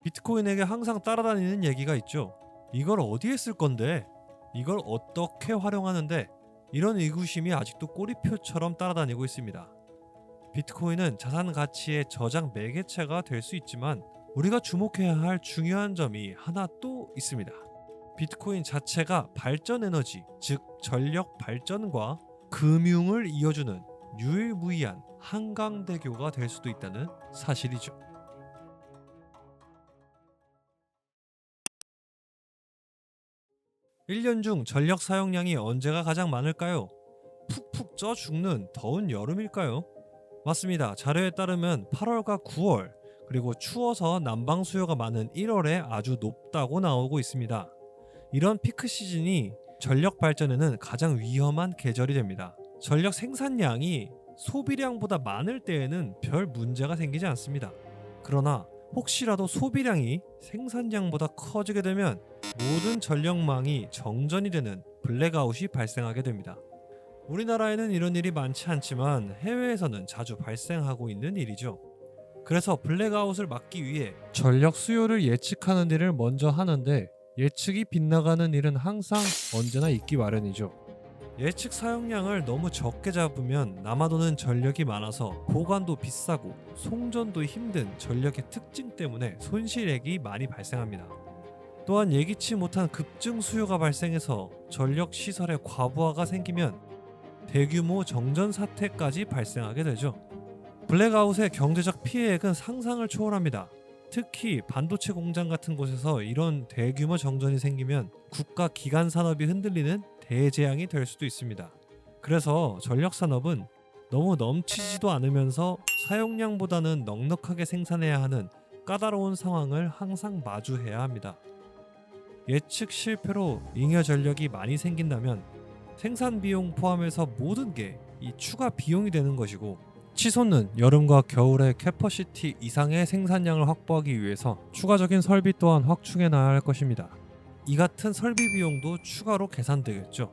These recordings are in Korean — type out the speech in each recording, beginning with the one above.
비트코인에게 항상 따라다니는 얘기가 있죠. 이걸 어디에 쓸 건데? 이걸 어떻게 활용하는데? 이런 의구심이 아직도 꼬리표처럼 따라다니고 있습니다. 비트코인은 자산 가치의 저장 매개체가 될 수 있지만 우리가 주목해야 할 중요한 점이 하나 또 있습니다. 비트코인 자체가 발전 에너지, 즉 전력 발전과 금융을 이어주는 유일무이한 한강대교가 될 수도 있다는 사실이죠. 1년 중 전력 사용량이 언제가 가장 많을까요? 푹푹 쪄 죽는 더운 여름일까요? 맞습니다. 자료에 따르면 8월과 9월, 그리고 추워서 난방 수요가 많은 1월에 아주 높다고 나오고 있습니다. 이런 피크 시즌이 전력 발전에는 가장 위험한 계절이 됩니다. 전력 생산량이 소비량보다 많을 때에는 별 문제가 생기지 않습니다. 그러나 혹시라도 소비량이 생산량보다 커지게 되면 모든 전력망이 정전이 되는 블랙아웃이 발생하게 됩니다. 우리나라에는 이런 일이 많지 않지만 해외에서는 자주 발생하고 있는 일이죠. 그래서 블랙아웃을 막기 위해 전력 수요를 예측하는 일을 먼저 하는데, 예측이 빗나가는 일은 항상 언제나 있기 마련이죠. 예측 사용량을 너무 적게 잡으면 남아도는 전력이 많아서 보관도 비싸고 송전도 힘든 전력의 특징 때문에 손실액이 많이 발생합니다. 또한 예기치 못한 급증 수요가 발생해서 전력 시설의 과부하가 생기면 대규모 정전 사태까지 발생하게 되죠. 블랙아웃의 경제적 피해액은 상상을 초월합니다. 특히 반도체 공장 같은 곳에서 이런 대규모 정전이 생기면 국가 기간 산업이 흔들리는 대재앙이 될 수도 있습니다. 그래서 전력 산업은 너무 넘치지도 않으면서 사용량보다는 넉넉하게 생산해야 하는 까다로운 상황을 항상 마주해야 합니다. 예측 실패로 잉여 전력이 많이 생긴다면 생산 비용 포함해서 모든 게 이 추가 비용이 되는 것이고, 치솟는 여름과 겨울의 캐퍼시티 이상의 생산량을 확보하기 위해서 추가적인 설비 또한 확충해 나가야 할 것입니다. 이 같은 설비 비용도 추가로 계산되겠죠.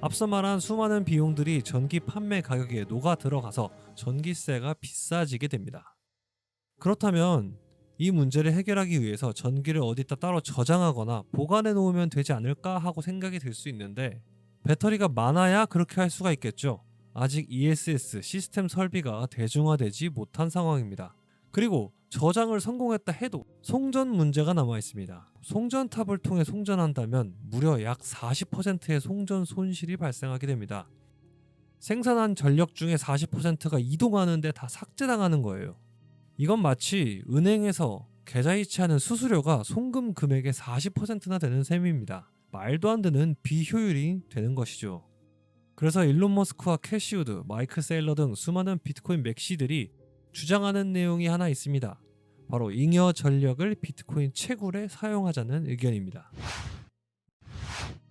앞서 말한 수많은 비용들이 전기 판매 가격에 녹아 들어가서 전기세가 비싸지게 됩니다. 그렇다면 이 문제를 해결하기 위해서 전기를 어디다 따로 저장하거나 보관해 놓으면 되지 않을까 하고 생각이 들 수 있는데, 배터리가 많아야 그렇게 할 수가 있겠죠. 아직 ESS 시스템 설비가 대중화되지 못한 상황입니다. 그리고 저장을 성공했다 해도 송전 문제가 남아 있습니다. 송전탑을 통해 송전한다면 무려 약 40%의 송전 손실이 발생하게 됩니다. 생산한 전력 중에 40%가 이동하는데 다 삭제당하는 거예요. 이건 마치 은행에서 계좌이체하는 수수료가 송금 금액의 40%나 되는 셈입니다. 말도 안 되는 비효율이 되는 것이죠. 그래서 일론 머스크와 캐시 우드, 마이크 세일러 등 수많은 비트코인 맥시들이 주장하는 내용이 하나 있습니다. 바로 잉여 전력을 비트코인 채굴에 사용하자는 의견입니다.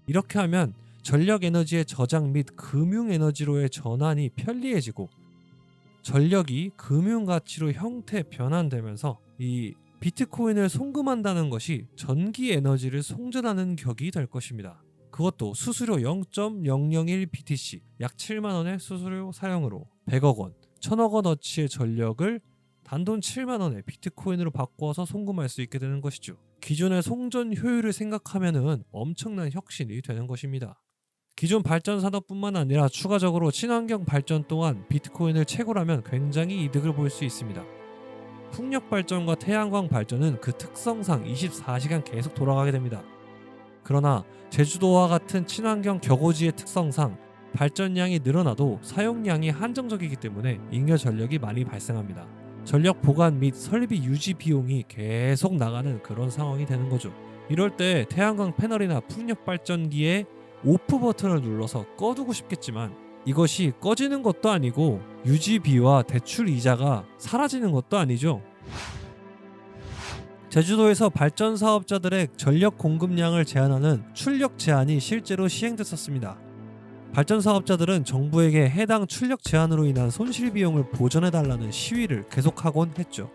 이렇게 하면 전력 에너지의 저장 및 금융 에너지로의 전환이 편리해지고 전력이 금융 가치로 형태 변환되면서 이 비트코인을 송금한다는 것이 전기 에너지를 송전하는 격이 될 것입니다. 그것도 수수료 0.001BTC, 약 7만 원의 수수료 사용으로 100억 원, 1000억 원어치의 전력을 단돈 7만 원에 비트코인으로 바꿔서 송금할 수 있게 되는 것이죠. 기존의 송전 효율을 생각하면은 엄청난 혁신이 되는 것입니다. 기존 발전 산업뿐만 아니라 추가적으로 친환경 발전 또한 비트코인을 채굴하면 굉장히 이득을 볼 수 있습니다. 풍력 발전과 태양광 발전은 그 특성상 24시간 계속 돌아가게 됩니다. 그러나 제주도와 같은 친환경 격오지의 특성상 발전량이 늘어나도 사용량이 한정적이기 때문에 잉여 전력이 많이 발생합니다. 전력 보관 및 설비 유지 비용이 계속 나가는 그런 상황이 되는 거죠. 이럴 때 태양광 패널이나 풍력 발전기에 오프 버튼을 눌러서 꺼두고 싶겠지만 이것이 꺼지는 것도 아니고 유지비와 대출 이자가 사라지는 것도 아니죠. 제주도에서 발전 사업자들의 전력 공급량을 제한하는 출력 제한이 실제로 시행됐었습니다. 발전 사업자들은 정부에게 해당 출력 제한으로 인한 손실 비용을 보전해달라는 시위를 계속하곤 했죠.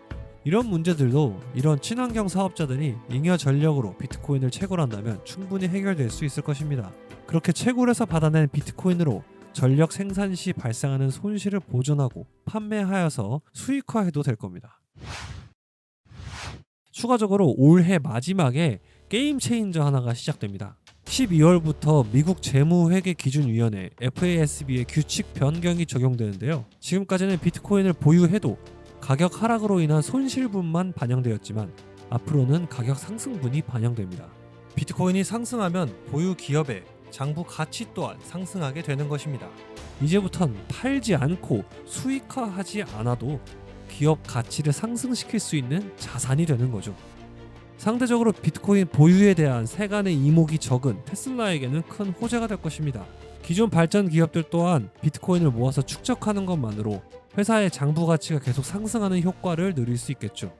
이런 문제들도 이런 친환경 사업자들이 잉여 전력으로 비트코인을 채굴한다면 충분히 해결될 수 있을 것입니다. 그렇게 채굴해서 받아낸 비트코인으로 전력 생산 시 발생하는 손실을 보전하고 판매하여서 수익화해도 될 겁니다. 추가적으로 올해 마지막에 게임 체인저 하나가 시작됩니다. 12월부터 미국 재무회계기준위원회 FASB의 규칙 변경이 적용되는데요. 지금까지는 비트코인을 보유해도 가격 하락으로 인한 손실분만 반영되었지만 앞으로는 가격 상승분이 반영됩니다. 비트코인이 상승하면 보유 기업의 장부 가치 또한 상승하게 되는 것입니다. 이제부턴 팔지 않고 수익화하지 않아도 기업 가치를 상승시킬 수 있는 자산이 되는 거죠. 상대적으로 비트코인 보유에 대한 세간의 이목이 적은 테슬라에게는 큰 호재가 될 것입니다. 기존 발전 기업들 또한 비트코인을 모아서 축적하는 것만으로 회사의 장부 가치가 계속 상승하는 효과를 누릴 수 있겠죠.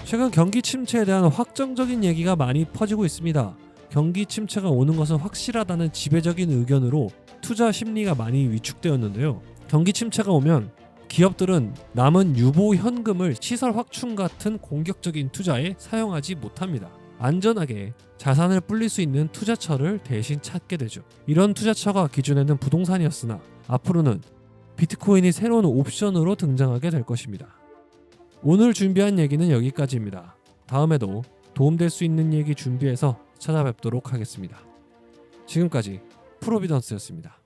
최근 경기 침체에 대한 확정적인 얘기가 많이 퍼지고 있습니다. 경기 침체가 오는 것은 확실하다는 지배적인 의견으로 투자 심리가 많이 위축되었는데요. 경기 침체가 오면 기업들은 남은 유보 현금을 시설 확충 같은 공격적인 투자에 사용하지 못합니다. 안전하게 자산을 불릴 수 있는 투자처를 대신 찾게 되죠. 이런 투자처가 기존에는 부동산이었으나 앞으로는 비트코인이 새로운 옵션으로 등장하게 될 것입니다. 오늘 준비한 얘기는 여기까지입니다. 다음에도 도움될 수 있는 얘기 준비해서 찾아뵙도록 하겠습니다. 지금까지 프로비던스였습니다.